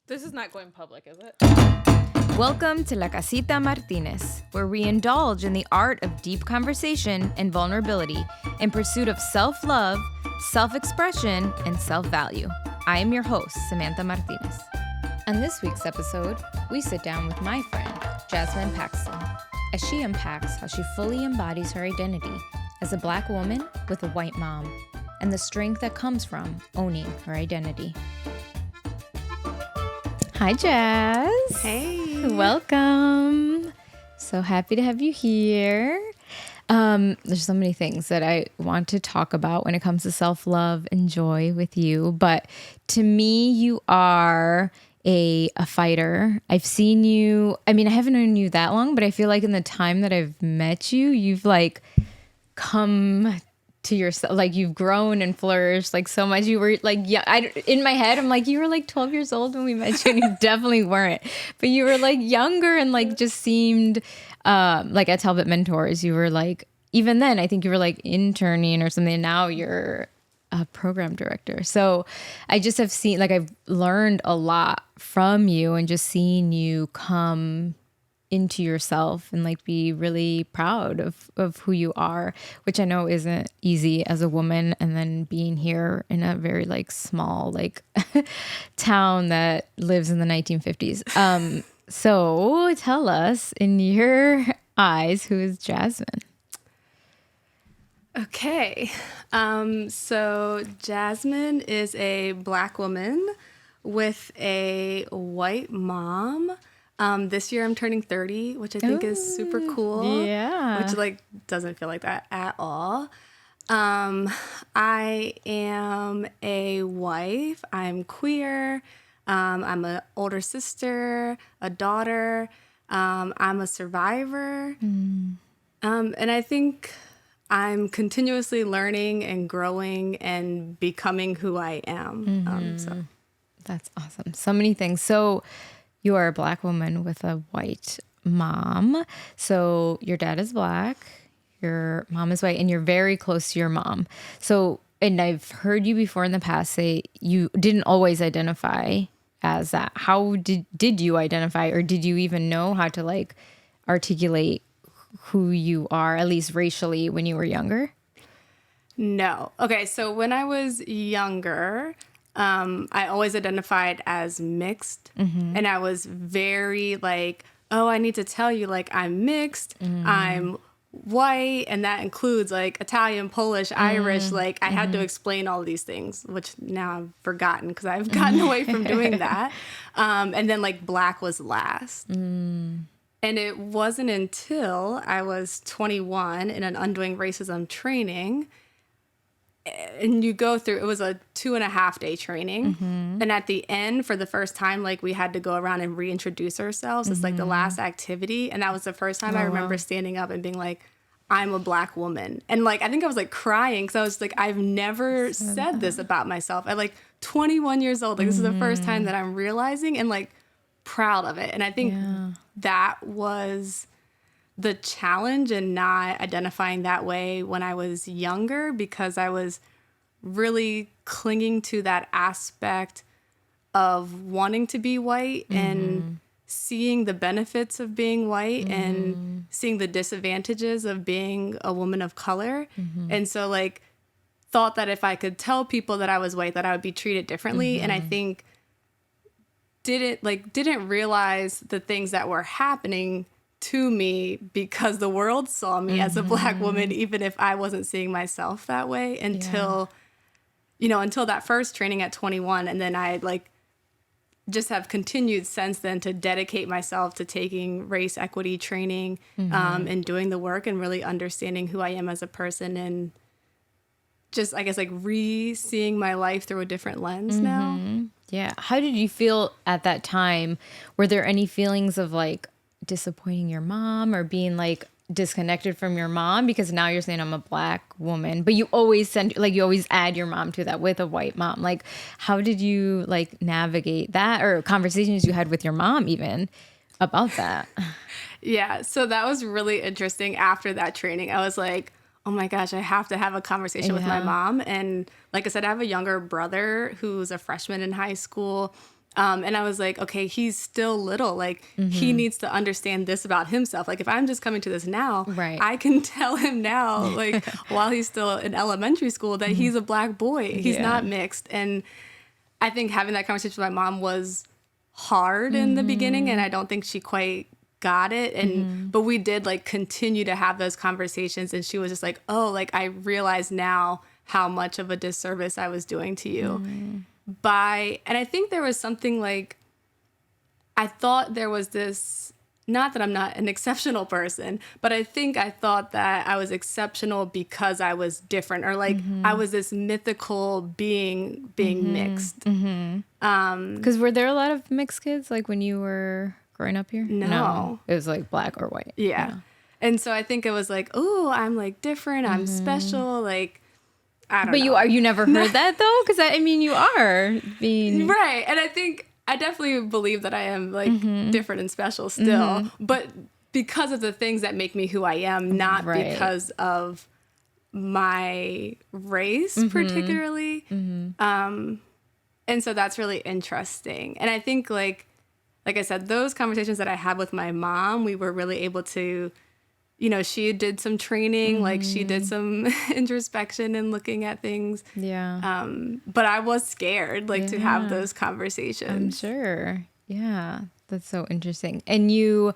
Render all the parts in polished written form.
This is not going public, is it? Welcome to La Casita Martinez, where we indulge in the art of deep conversation and vulnerability in pursuit of self-love, self-expression, and self-value. I am your host, Samantha Martinez. On this week's episode, we sit down with my friend, Jazmine Paxon, as she unpacks how she fully embodies her identity as a Black woman with a white mom, and the strength that comes from owning her identity. Hi, Jazz. Hey. Welcome. So happy to have you here. There's so many things that I want to talk about when it comes to self-love and joy with you. But to me, you are a fighter. I've seen you. I mean, I haven't known you that long, but I feel like in the time that I've met you, you've like come to yourself, like you've grown and flourished like so much. You were like, yeah, in my head, I'm like, you were like 12 years old when we met you, and you definitely weren't, but you were like younger and like just seemed like at Talbot Mentors, you were like, even then, I think you were like interning or something. And now you're a program director. So I just have seen, like, I've learned a lot from you and just seeing you come into yourself and like be really proud of who you are, which I know isn't easy as a woman, and then being here in a very like small like town that lives in the 1950s. So tell us, in your eyes, who is Jazmine? Okay. So Jazmine is a Black woman with a white mom. This year I'm turning 30, which I think is super cool. Yeah. Which like doesn't feel like that at all. I am a wife. I'm queer. I'm an older sister, a daughter. I'm a survivor. And I think I'm continuously learning and growing and becoming who I am. So That's awesome. So many things. So you are a Black woman with a white mom. So your dad is Black, your mom is white, and you're very close to your mom. So, and I've heard you before in the past say you didn't always identify as that. How did you identify, or did you even know how to like articulate who you are, at least racially, when you were younger? no. Okay, so when I was younger, I always identified as mixed, and I was very like, oh, I need to tell you, like, I'm mixed, I'm white, and that includes like Italian, Polish, Irish. Like, I had to explain all these things, which now I've forgotten because I've gotten away from doing that. And then like Black was last. And it wasn't until I was 21 in an undoing racism training, and you go through, it was a 2.5 day training. And at the end, for the first time, like, we had to go around and reintroduce ourselves. It's like the last activity. And that was the first time I remember standing up and being like, I'm a Black woman. And like, I think I was like crying because I was like, I've never said this about myself. At like 21 years old, like this is the first time that I'm realizing and like proud of it. And I think that was the challenge in not identifying that way when I was younger, because I was really clinging to that aspect of wanting to be white and seeing the benefits of being white and seeing the disadvantages of being a woman of color. And so like thought that if I could tell people that I was white, that I would be treated differently. And I think didn't realize the things that were happening to me because the world saw me as a Black woman, even if I wasn't seeing myself that way until that first training at 21. And then I like just have continued since then to dedicate myself to taking race equity training and doing the work and really understanding who I am as a person, and just, I guess, like re-seeing my life through a different lens now. Yeah. How did you feel at that time? Were there any feelings of like disappointing your mom or being like disconnected from your mom? Because now you're saying I'm a Black woman, but you always you always add your mom to that with a white mom. Like, how did you like navigate that, or conversations you had with your mom even about that? Yeah. So that was really interesting. After that training, I was like, oh my gosh, I have to have a conversation with my mom. And like I said, I have a younger brother who's a freshman in high school. And I was like, okay, he's still little. Like, he needs to understand this about himself. Like, if I'm just coming to this now, Right. I can tell him now, like, while he's still in elementary school, that he's a Black boy. He's not mixed. And I think having that conversation with my mom was hard in the beginning, and I don't think she quite got it. And but we did, like, continue to have those conversations, and she was just like, oh, like, I realize now how much of a disservice I was doing to you. And I think there was something like, I thought there was this, not that I'm not an exceptional person, but I think I thought that I was exceptional because I was different, or like I was this mythical being mixed. Because were there a lot of mixed kids like when you were growing up here? No. It was like Black or white. Yeah. And so I think it was like, oh, I'm like different. I'm special. Like, I don't know. But you never heard that though? Because I mean, you are being... Right. And I think I definitely believe that I am like different and special still, but because of the things that make me who I am, not because of my race particularly. And so that's really interesting. And I think like I said, those conversations that I had with my mom, we were really able to, you know, she did some training, like she did some introspection and looking at things. Yeah. But I was scared, like, to have those conversations. I'm sure. Yeah. That's so interesting. And you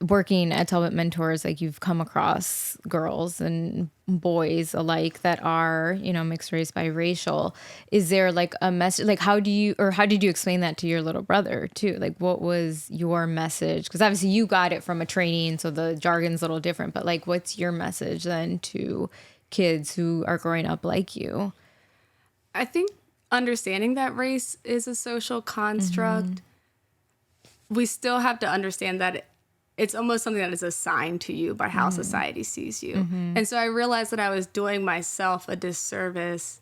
working at Talbot Mentors, like you've come across girls and boys alike that are, you know, mixed race, biracial. Is there like a message, like how did you explain that to your little brother too? Like what was your message? Because obviously you got it from a training, so the jargon's a little different, but like what's your message then to kids who are growing up like you? I think understanding that race is a social construct, we still have to understand that it's almost something that is assigned to you by how society sees you. And so I realized that I was doing myself a disservice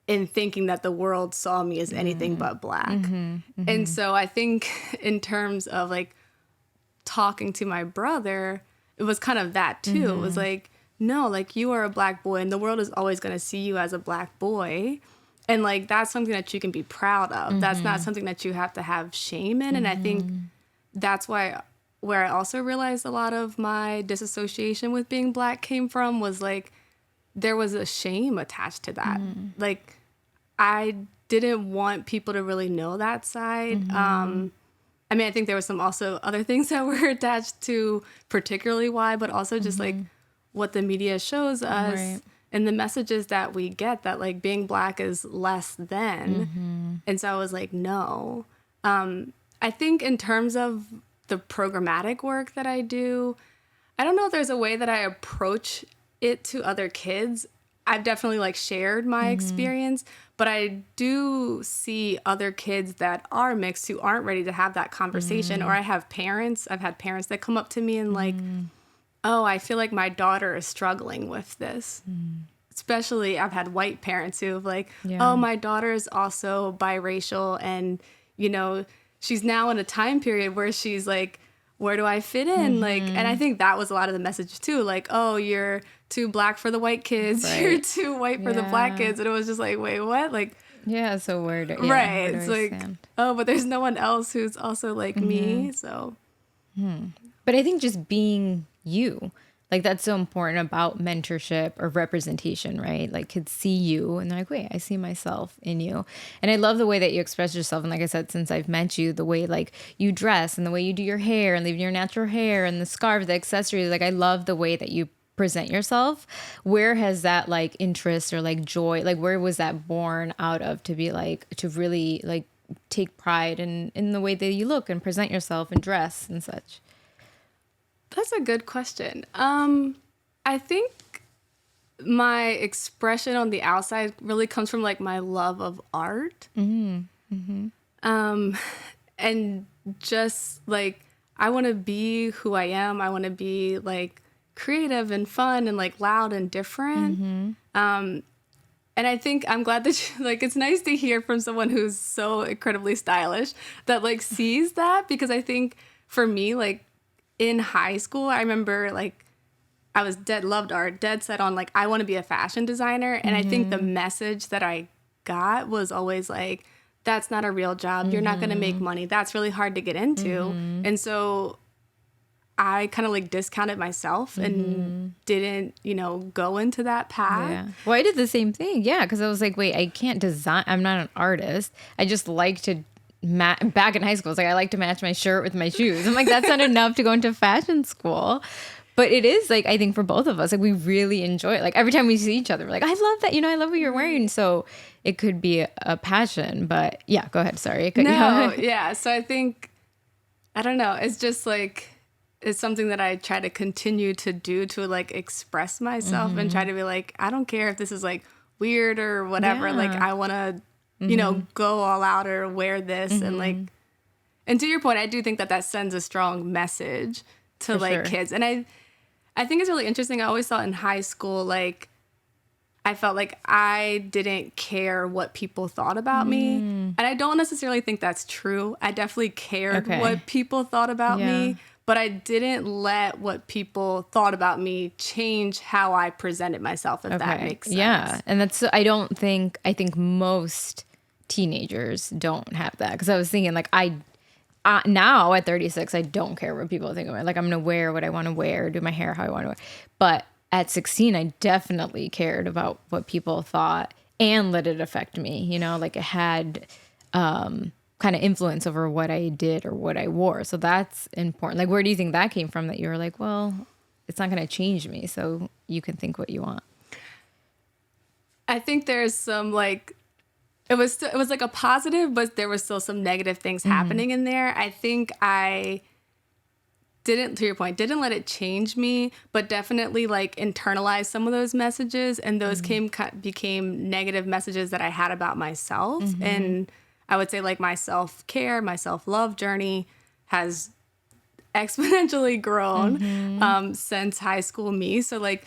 in thinking that the world saw me as anything but Black. And so I think in terms of like talking to my brother, it was kind of that too. It was like, no, like you are a Black boy and the world is always going to see you as a Black boy. And like, that's something that you can be proud of. That's not something that you have to have shame in. And I think that's where I also realized a lot of my disassociation with being Black came from, was like, there was a shame attached to that. Like, I didn't want people to really know that side. I mean, I think there was some also other things that were attached to particularly why, but also just like what the media shows us and the messages that we get, that like being Black is less than. And so I was like, no. I think in terms of the programmatic work that I do, I don't know if there's a way that I approach it to other kids. I've definitely like shared my experience, but I do see other kids that are mixed who aren't ready to have that conversation. Or I've had parents that come up to me and like, oh, I feel like my daughter is struggling with this. Especially I've had white parents who have like, oh, my daughter is also biracial, and, you know, she's now in a time period where she's like, where do I fit in? Like, and I think that was a lot of the message too. Like, oh, you're too Black for the white kids. You're too white for the Black kids. And it was just like, wait, what? Like, so where do it's I like, stand? oh, but there's no one else who's also like me. So. But I think just being you, like that's so important about mentorship or representation, right? Like kids see you and they're like, wait, I see myself in you. And I love the way that you express yourself. And like I said, since I've met you, the way like you dress and the way you do your hair and leave your natural hair and the scarf, the accessories, like I love the way that you present yourself. Where has that like interest or like joy, like where was that born out of, to be like, to really like take pride in the way that you look and present yourself and dress and such? That's a good question. I think my expression on the outside really comes from like my love of art. And just like, I want to be who I am. I want to be like creative and fun and like loud and different. And I think I'm glad that like, it's nice to hear from someone who's so incredibly stylish that like sees that, because I think for me, like, in high school, I remember like I was loved art, dead set on like I want to be a fashion designer. And I think the message that I got was always like, that's not a real job. You're not going to make money. That's really hard to get into. And so I kind of like discounted myself and didn't, go into that path. Yeah. Well, I did the same thing. Yeah. Cause I was like, wait, I can't design. I'm not an artist. I just like to back in high school. It's like, I like to match my shirt with my shoes. I'm like, that's not enough to go into fashion school. But it is like, I think for both of us, like we really enjoy it. Like every time we see each other, we're like, I love that. I love what you're wearing. So it could be a passion, but yeah, go ahead. Sorry. No, yeah. So I think, I don't know. It's just like, it's something that I try to continue to do to like express myself and try to be like, I don't care if this is like weird or whatever. Yeah. Like I want to, go all out or wear this and like, and to your point, I do think that sends a strong message to kids. And I think it's really interesting. I always thought in high school, like, I felt like I didn't care what people thought about me. And I don't necessarily think that's true. I definitely cared what people thought about me, but I didn't let what people thought about me change how I presented myself, if that makes sense. Yeah. And I think most teenagers don't have that. Because I was thinking, like, now at 36, I don't care what people think of me. Like, I'm going to wear what I want to wear, do my hair how I want to wear. But at 16, I definitely cared about what people thought and let it affect me. Like it had kind of influence over what I did or what I wore. So that's important. Like, where do you think that came from, that you were like, well, it's not going to change me, so you can think what you want? I think there's some like, it was like a positive, but there was still some negative things happening in there. I think I didn't, to your point, didn't let it change me, but definitely like internalized some of those messages, and those became negative messages that I had about myself. And I would say like my self-care, my self-love journey has exponentially grown since high school me. So like,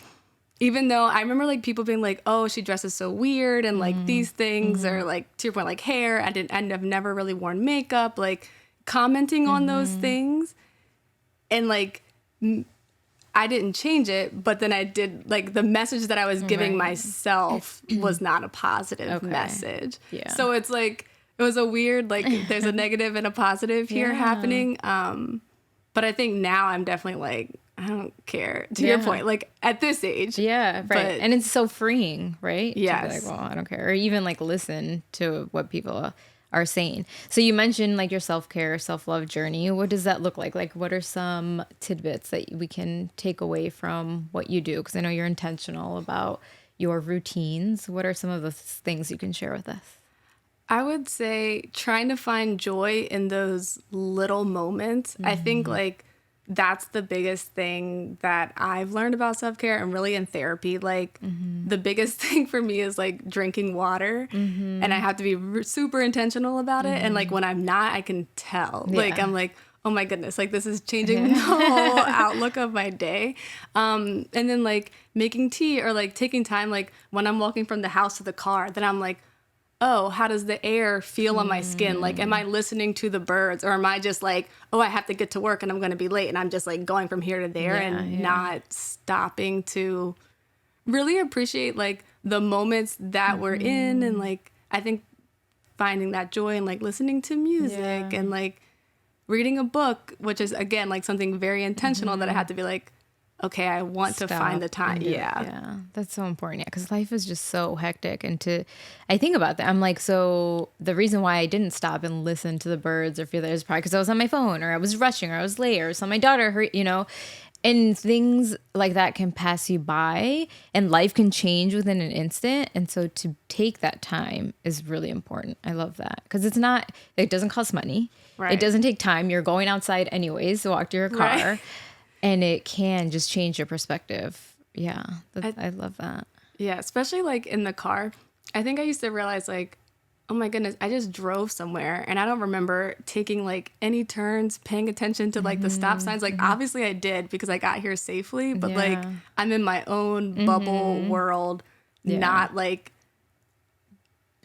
even though I remember like people being like, oh, she dresses so weird, and like these things are like, to your point, like hair, I've never really worn makeup, like commenting on those things. And like, I didn't change it, but then I did, like, the message that I was giving myself was not a positive message. Yeah. So it's like, it was a weird, like, there's a negative and a positive here happening. But I think now I'm definitely like, I don't care, to your point, like at this age. Yeah, right. But, and it's so freeing, right? Yes. To be like, well, I don't care. Or even like listen to what people are saying. So you mentioned like your self-care, self-love journey. What does that look like? Like, what are some tidbits that we can take away from what you do? Because I know you're intentional about your routines. What are some of the things you can share with us? I would say trying to find joy in those little moments. I think like that's the biggest thing that I've learned about self-care, and really in therapy. Like the biggest thing for me is like drinking water, and I have to be super intentional about it. And like when I'm not, I can tell. Like I'm like, oh my goodness, like this is changing the whole outlook of my day. And then like making tea, or like taking time, like when I'm walking from the house to the car, then I'm like, oh, how does the air feel on my skin? Like, am I listening to the birds, or am I just like, oh, I have to get to work and I'm going to be late, and I'm just like going from here to there and not stopping to really appreciate like the moments that we're in. And like, I think finding that joy in like listening to music and like reading a book, which is again, like something very intentional that I had to be like, okay, I want to find the time. Yeah, that's so important. Yeah, because life is just so hectic. And I think about that. I'm like, so the reason why I didn't stop and listen to the birds or feel that is probably because I was on my phone, or I was rushing, or I was late, or saw my daughter hurt, and things like that can pass you by, and life can change within an instant. And so to take that time is really important. I love that, because it doesn't cost money. Right. It doesn't take time. You're going outside anyways to walk to your car. Right. And it can just change your perspective. Yeah, I love that. Yeah, especially like in the car. I think I used to realize like, oh my goodness, I just drove somewhere and I don't remember taking like any turns, paying attention to like the stop signs. Like obviously I did because I got here safely, but like I'm in my own bubble world, not like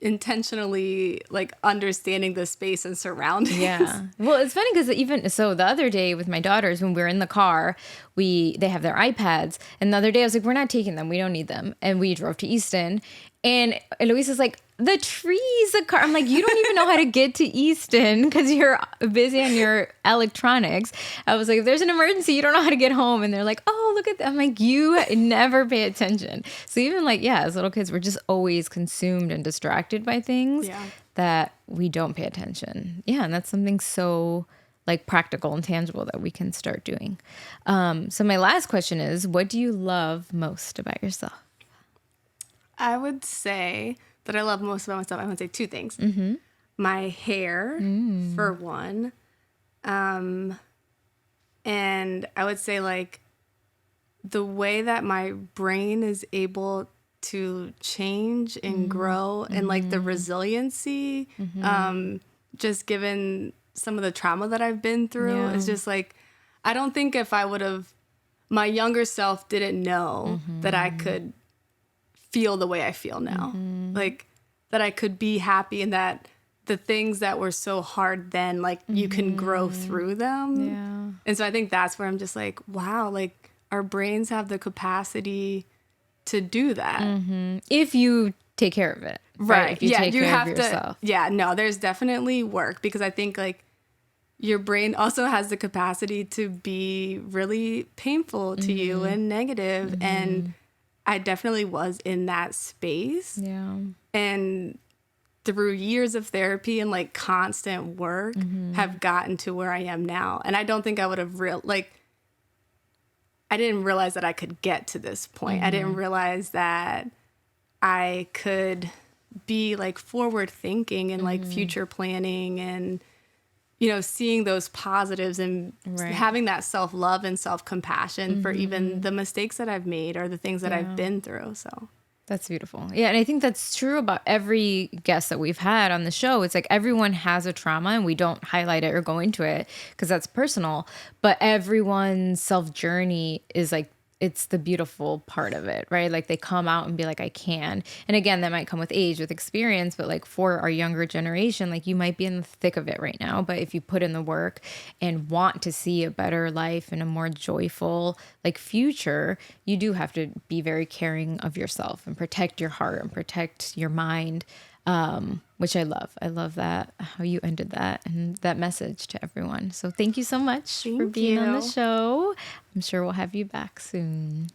intentionally like understanding the space and surroundings. Yeah. Well, it's funny because even so the other day with my daughters, when we were in the car, they have their iPads, and the other day I was like, we're not taking them, we don't need them, and we drove to Easton, and Eloise is like, the trees, the car. I'm like, you don't even know how to get to Easton because you're busy on your electronics. I was like, if there's an emergency, you don't know how to get home. And they're like, oh, look at that. I'm like, you never pay attention. So even like, yeah, as little kids, we're just always consumed and distracted by things that we don't pay attention. Yeah. And that's something so like practical and tangible that we can start doing. So my last question is, what do you love most about yourself? I would say that I love most about myself. I would say two things. My hair, for one. And I would say like the way that my brain is able to change and grow and like the resiliency, just given some of the trauma that I've been through. It's just like, I don't think if I would have, my younger self didn't know that I could feel the way I feel now. Like that I could be happy and that the things that were so hard then, like you can grow through them. And so I think that's where I'm just like, wow, like our brains have the capacity to do that. If you take care of it. Right. If you take care of yourself. No, there's definitely work because I think like your brain also has the capacity to be really painful to you and negative. And I definitely was in that space. And through years of therapy and like constant work have gotten to where I am now. And I don't think I would have I didn't realize that I could get to this point. I didn't realize that I could be like forward thinking and like future planning and, you know, seeing those positives and having that self-love and self-compassion for even the mistakes that I've made or the things that I've been through. So that's beautiful. Yeah. And I think that's true about every guest that we've had on the show. It's like everyone has a trauma and we don't highlight it or go into it because that's personal, but everyone's self journey is like, it's the beautiful part of it, right? Like they come out and be like, I can. And again, that might come with age, with experience, but like for our younger generation, like you might be in the thick of it right now, but if you put in the work and want to see a better life and a more joyful like future, you do have to be very caring of yourself and protect your heart and protect your mind. Which I love. I love that, how you ended that and that message to everyone. So thank you so much for being on the show. I'm sure we'll have you back soon.